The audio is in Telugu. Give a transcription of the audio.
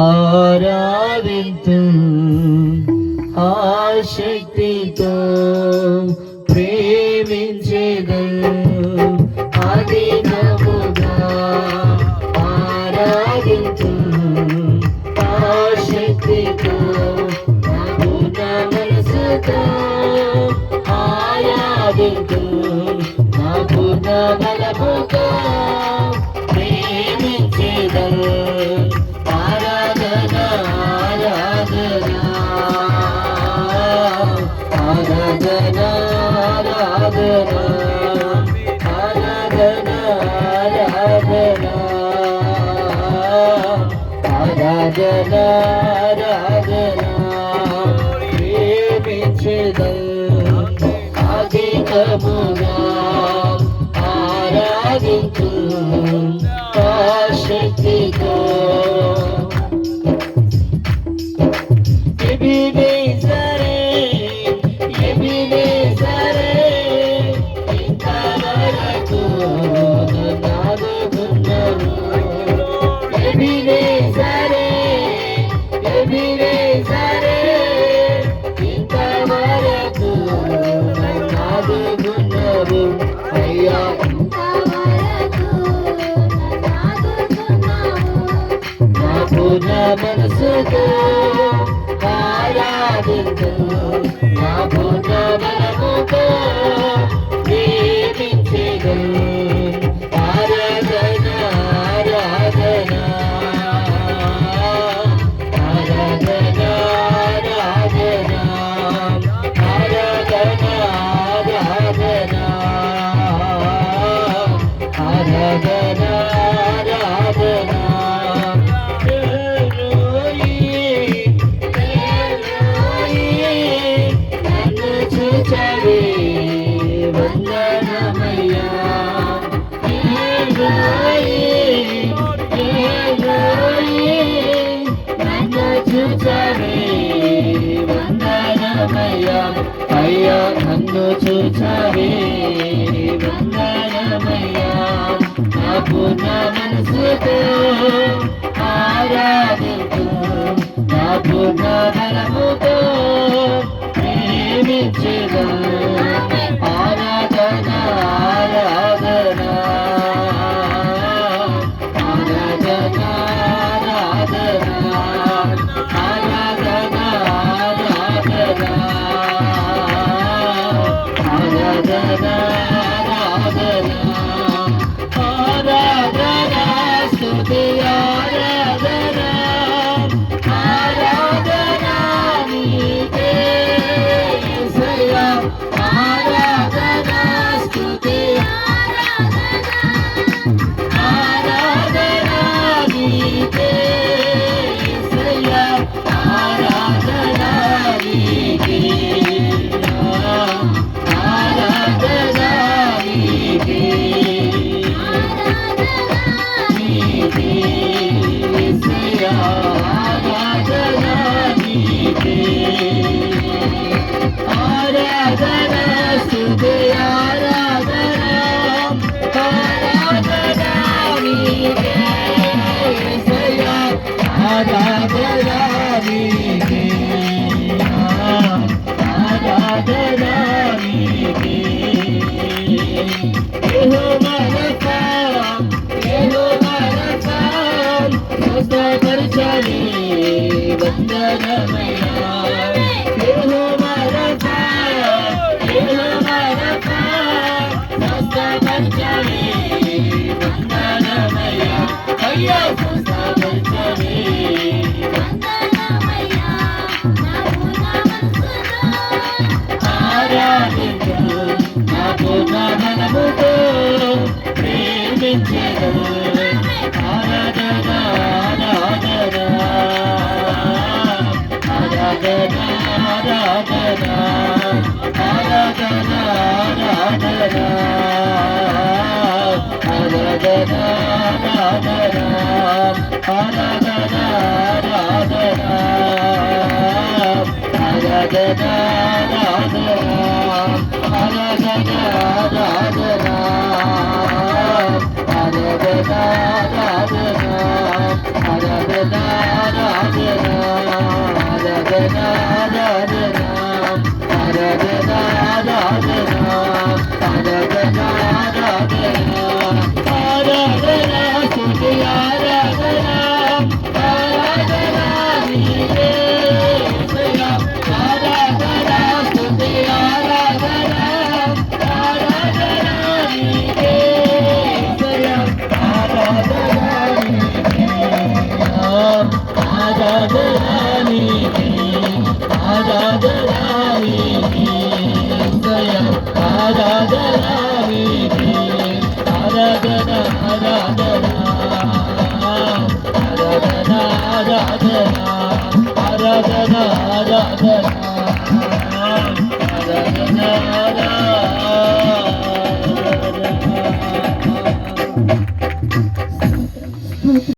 ఆరాధింతు ఆశక్తితో ప్రేమించేదు అధికముగా ఆరాధింతు ఆశక్తితో పూర్ణ మనసుతో ఆరాధింతు పూర్ణ బలముతో ప్రేమించేదు అధికముగా ఆరాధించు ఆశక్తితో పూర్ణ మనసుతో ఆరాధించు నా పూర్ణ బలముతో ప్రేమించెను ఆరాధన ఆరాధన ఆరాధన ఆరాధన ఆరాధన ఆరాధన ఆరాధన అయ్యా నన్ను చూచావే వందనమయ్యా నా పూర్ణ మనసుతో ఆరాధించు నా పూర్ణ బలముతో ప్రేమించెను ఆరాధన ఆరాధన ఆరాధన ఆరాధన Radha స్తుతి ఆరాధన ఆరాధన నీకే యేసయ్యా ఆరాధన స్తుతి ఆరాధన ఆరాధన నీకే యేసయ్యా ఆరాధన నీకే ఆరాధన నీకే ఆరాధన నీకే యేసయ్యా ఆరాధన నీకే ఆరాధన ఆరాధన ఆరాధన ఆరాధన ఆరాధన